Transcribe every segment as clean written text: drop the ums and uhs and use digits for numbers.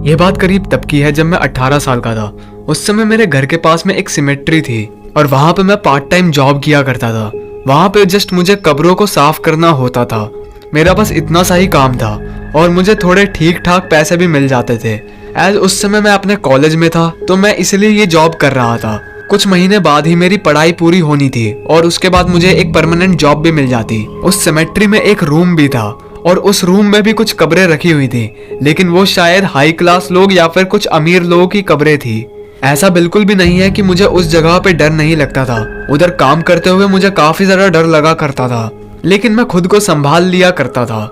ये बात करीब तब की है जब मैं 18 साल का था। उस समय मेरे घर के पास में एक सिमेट्री थी और वहां पे मैं पार्ट टाइम जॉब किया करता था। वहां पे जस्ट मुझे कब्रों को साफ करना होता था। मेरा बस इतना सा ही काम था और मुझे थोड़े ठीक ठाक पैसे भी मिल जाते थे। एज उस समय मैं अपने कॉलेज में था तो मैं इसलिए ये जॉब कर रहा था। कुछ महीने बाद ही मेरी पढ़ाई पूरी होनी थी और उसके बाद मुझे एक परमानेंट जॉब भी मिल जाती। उस सिमेट्री में एक रूम भी था और उस रूम में भी कुछ कब्रें रखी हुई थी, लेकिन वो शायद हाई क्लास लोग या फिर कुछ अमीर लोगों की कब्रें थी। ऐसा बिल्कुल भी नहीं है कि मुझे उस जगह पे डर नहीं लगता था। उधर काम करते हुए मुझे काफी ज्यादा डर लगा करता था, लेकिन मैं खुद को संभाल लिया करता था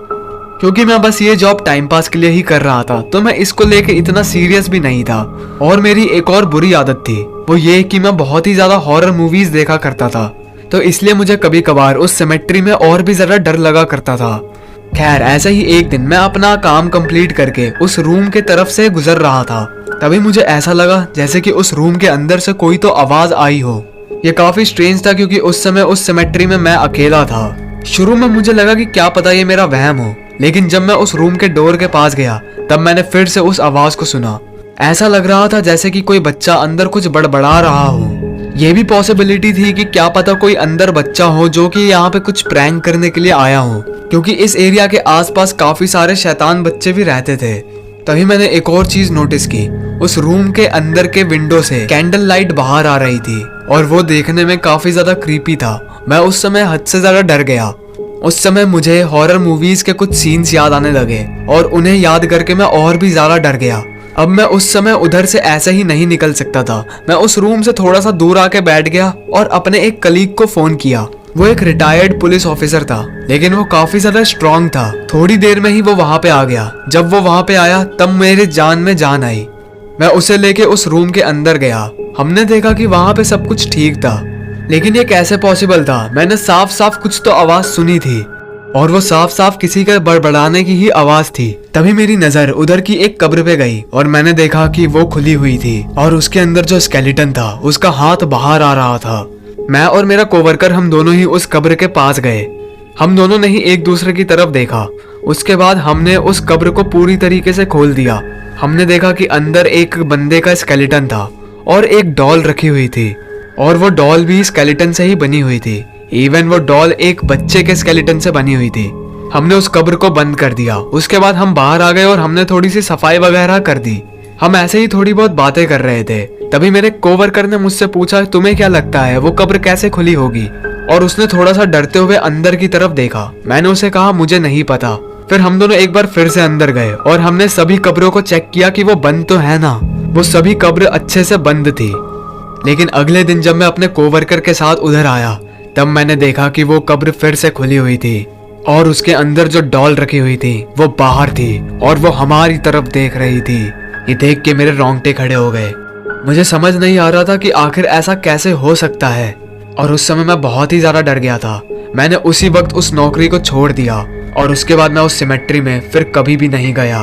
क्योंकि मैं बस ये जॉब टाइम पास के लिए ही कर रहा था, तो मैं इसको लेके इतना सीरियस भी नहीं था। और मेरी एक और बुरी आदत थी, वो ये कि मैं बहुत ही ज्यादा हॉरर मूवीज देखा करता था, तो इसलिए मुझे कभी कभार उस सिमेट्री में और भी ज्यादा डर लगा करता था। खैर, ऐसे ही एक दिन मैं अपना काम कंप्लीट करके उस रूम के तरफ से गुजर रहा था। तभी मुझे ऐसा लगा जैसे कि उस रूम के अंदर से कोई तो आवाज आई हो। ये काफी स्ट्रेंज था क्योंकि उस समय उस सिमेट्री में मैं अकेला था। शुरू में मुझे लगा कि क्या पता ये मेरा वहम हो, लेकिन जब मैं उस रूम के डोर के पास गया तब मैंने फिर से उस आवाज को सुना। ऐसा लग रहा था जैसे कि कोई बच्चा अंदर कुछ बड़बड़ा रहा हो। ये भी पॉसिबिलिटी थी कि क्या पता कोई अंदर बच्चा हो जो कि यहाँ पे कुछ प्रैंक करने के लिए आया हो, क्योंकि इस एरिया के आसपास काफी सारे शैतान बच्चे भी रहते थे। तभी मैंने एक और चीज नोटिस की, उस रूम के अंदर के विंडो से कैंडल लाइट बाहर आ रही थी और वो देखने में काफी ज्यादा क्रीपी था। मैं उस समय हद से ज्यादा डर गया। उस समय मुझे हॉरर मूवीज के कुछ सीन्स याद आने लगे और उन्हें याद करके मैं और भी ज्यादा डर गया। अब मैं उस समय उधर से ऐसे ही नहीं निकल सकता था। मैं उस रूम से थोड़ा सा दूर आके बैठ गया और अपने एक कलीग को फोन किया। वो एक रिटायर्ड पुलिस ऑफिसर था, लेकिन वो काफी ज्यादा स्ट्रांग था। थोड़ी देर में ही वो वहां पे आ गया। जब वो वहां पे आया तब मेरे जान में जान आई। मैं उसे लेके उस रूम के अंदर गया। हमने देखा कि वहां पे सब कुछ ठीक था, लेकिन ये कैसे पॉसिबल था। मैंने साफ साफ कुछ तो आवाज सुनी थी और वो साफ साफ किसी के बड़बड़ाने की ही आवाज थी। तभी मेरी नजर उधर की एक कब्र पे गई और मैंने देखा कि वो खुली हुई थी और उसके अंदर जो स्केलेटन था उसका हाथ बाहर आ रहा था। मैं और मेरा कोवर्कर हम दोनों ही उस कब्र के पास गए। हम दोनों ने ही एक दूसरे की तरफ देखा। उसके बाद हमने उस कब्र को पूरी तरीके से खोल दिया। हमने देखा कि अंदर एक बंदे का स्केलेटन था और एक डॉल रखी हुई थी, और वो डॉल भी स्केलेटन से ही बनी हुई थी। इवन वो डॉल एक बच्चे के स्केलेटन से बनी हुई थी। हमने उस कब्र को बंद कर दिया। उसके बाद हम बाहर आ गए और हमने थोड़ी सी सफाई वगैरह कर दी। हम ऐसे ही थोड़ी बहुत बातें कर रहे थे। तभी मेरे कोवर्कर ने मुझसे पूछा, तुम्हें क्या लगता है वो कब्र कैसे खुली होगी? और उसने थोड़ा सा डरते हुए अंदर की तरफ देखा। मैंने उसे कहा, मुझे नहीं पता। फिर हम दोनों एक बार फिर से अंदर गए और हमने सभी कब्रों को चेक किया कि वो बंद तो है ना। वो सभी कब्र अच्छे से बंद थी। लेकिन अगले दिन जब मैं अपने कोवर्कर के साथ उधर आया तब मैंने देखा कि वो कब्र फिर से खुली हुई थी और उसके अंदर जो डॉल रखी हुई थी वो बाहर थी और वो हमारी तरफ देख रही थी। ये देख के मेरे रोंगटे खड़े हो गए। मुझे समझ नहीं आ रहा था कि आखिर ऐसा कैसे हो सकता है, और उस समय मैं बहुत ही ज्यादा डर गया था। मैंने उसी वक्त उस नौकरी को छोड़ दिया और उसके बाद मैं उस सिमेट्री में फिर कभी भी नहीं गया।